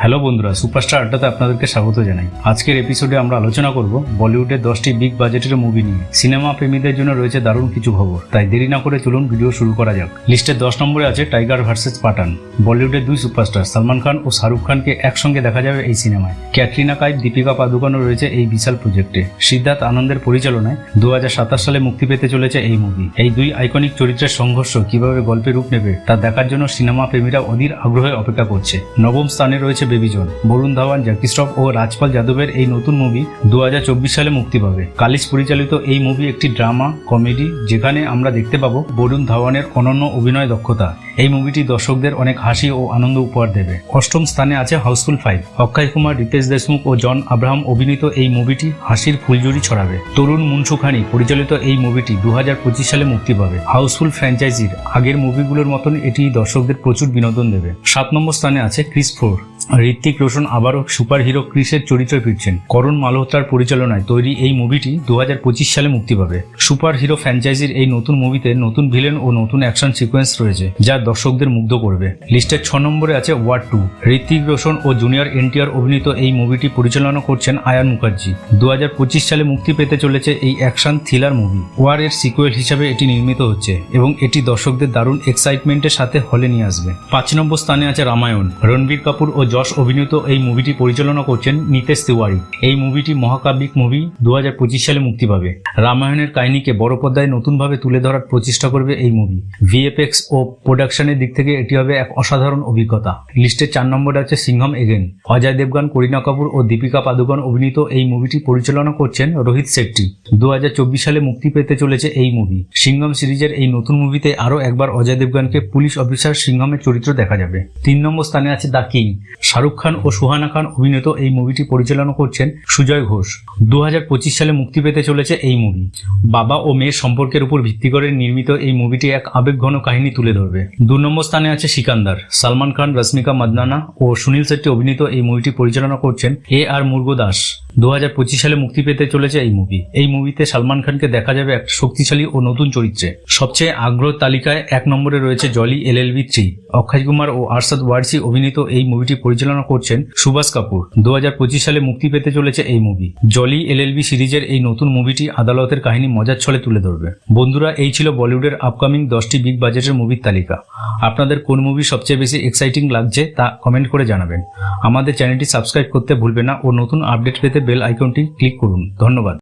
Hello বন্ধুরা, superstar আড্ডাতে আপনাদেরকে স্বাগত জানাই। আজকের এপিসোডে আমরা আলোচনা করব বলিউডের 10টি বিগ বাজেটের মুভি নিয়ে। সিনেমা প্রেমীদের জন্য রয়েছে দারুণ কিছু খবর, তাই দেরি না করে চলুন ভিডিও শুরু করা যাক। লিস্টের 10 নম্বরে আছে টাইগার ভার্সেস পাঠান। বলিউডের দুই সুপারস্টার সালমান খান ও শাহরুখ খানকে একসঙ্গে দেখা যাবে এই সিনেমায়। ক্যাটরিনা কাইফ, দীপিকা পাদুকোনও রয়েছে এই বিশাল প্রজেক্টে। সিদ্ধার্থ আনন্দের পরিচালনায় 2027 সালে মুক্তি পেতে চলেছে এই মুভি। এই দুই আইকনিক চরিত্রের সংঘর্ষ কিভাবে গল্পে রূপ নেবে তা দেখার জন্য সিনেমা প্রেমীরা অধীর আগ্রহে অপেক্ষা করছে। নবম স্থানে রয়েছে বেবি জন। বরুণ ধাওয়ান, জ্যাকি শ্রফ ও রাজপাল যাদবের এই নতুন মুভি 2024 সালে মুক্তি পাবে। কালিস পরিচালিত এই মুভি একটি ড্রামা কমেডি, যেখানে আমরা দেখতে পাবো বরুণ ধাওয়ানের অনন্য অভিনয় দক্ষতা। এই মুভিটি দর্শকদের অনেক হাসি ও আনন্দ উপহার দেবে। অষ্টম স্থানে আছে হাউসফুল 5। অক্ষয় কুমার, রিতেশ দেশমুখ ও জন আব্রাহাম অভিনীত এই মুভিটি হাসির ফুলঝুরি ছড়াবে। তরুণ মুনসুখানি পরিচালিত এই মুভিটি 2025 সালে মুক্তি পাবে। হাউসফুল ফ্র্যাঞ্চাইজির আগের মুভিগুলোর মতন এটি দর্শকদের প্রচুর বিনোদন দেবে। 7 নম্বর স্থানে আছে ক্রিস 4। ঋত্বিক রোশন আবারও সুপার হিরো ক্রিসের চরিত্রে ফিরছেন। করণ মালহোত্রার পরিচালনায় তৈরি এই মুভিটি 2025 সালে মুক্তি পাবে। সুপার হিরো ফ্র্যাঞ্চাইজির এই নতুন মুভিতে নতুন ভিলেন ও নতুন অ্যাকশন সিকোয়েন্স রয়েছে, যা দর্শকদের মুগ্ধ করবে। লিস্টের 6 নম্বরে আছে ওয়ার 2। ঋত্বিক রোশন ও জুনিয়র এনটিআর অভিনীত এই মুভিটি পরিচালনা করছেন আয়ান মুখার্জি। 2025 সালে মুক্তি পেতে চলেছে এই অ্যাকশন থ্রিলার মুভি। ওয়ার এর সিকুয়েল হিসাবে এটি নির্মিত হচ্ছে এবং এটি দর্শকদের দারুণ এক্সাইটমেন্টের সাথে হলে নিয়ে আসবে। 5 নম্বর স্থানে আছে রামায়ণ। রণবীর কাপুর ও যশ অভিনীত এই মুভিটি পরিচালনা করছেন নিতেশ তিওয়ারি। এই মুভিটি মহাকাব্যিক মুভি 2025 সালে মুক্তি পাবে। রামায়ণের কাহিনীকে বড় পর্দায় নতুনভাবে তুলে ধরার প্রচেষ্টা করবে এই মুভি। ভিএফএক্স ও প্রোডাকশনের দিক থেকে এটি হবে এক অসাধারণ অভিজ্ঞতা। লিস্টের 4 নম্বরে আছে সিংঘম এগেন। অজয় দেবগন, করিনা কাপুর ও দীপিকা পাদুকোন অভিনীত এই মুভিটি পরিচালনা করছেন রোহিত শেট্টি। 2024 সালে মুক্তি পেতে চলেছে এই মুভি। সিংঘম সিরিজের এই নতুন মুভিতে আরও একবার অজয় দেবগনকে পুলিশ অফিসার সিংঘমের চরিত্র দেখা যাবে। 3 নম্বর স্থানে আছে দ্য কিং। শাহরুখ খান ও সুহানা খান অভিনীত এই মুভিটি পরিচালনা করছেন সুজয় ঘোষ। 2025 সালে মুক্তি পেতে চলেছে এই মুভি। বাবা ও মেয়ের সম্পর্কের উপর ভিত্তি করে নির্মিত এই মুভিটি এক আবেগঘন কাহিনী তুলে ধরবে। 2 নম্বর স্থানে আছে সিকান্দার। সালমান খান, রশ্মিকা মান্দানা ও সুনীল শেট্টি অভিনীত এই মুভিটি পরিচালনা করছেন আর মুরুগদাস। 2025 সালে মুক্তি পেতে চলেছে এই মুভি। এই মুভিতে সালমান খানকে দেখা যাবে একটা শক্তিশালী ও নতুন চরিত্রে। সবচেয়ে আগ্রহ তালিকায় 1 নম্বরে রয়েছে জলি LLB 3। অক্ষয় কুমার ও আরশাদ ওয়ারসি অভিনীত এই মুভিটি পরিচালনা করছেন সুভাষ কাপুর। 2025 সালে মুক্তি পেতে চলেছে এই মুভি। জলি LLB সিরিজের এই নতুন মুভিটি আদালতের কাহিনী মজার ছলে তুলে ধরবে। বন্ধুরা, এই ছিল বলিউডের আপকামিং 10টি বিগ বাজেটের মুভির তালিকা। আপনাদের কোন মুভি সবচেয়ে বেশি এক্সাইটিং লাগছে তা কমেন্ট করে জানাবেন। আমাদের চ্যানেলটি সাবস্ক্রাইব করতে ভুলবেন না ও নতুন আপডেট পেতে বেল আইকনটি ক্লিক করুন। ধন্যবাদ।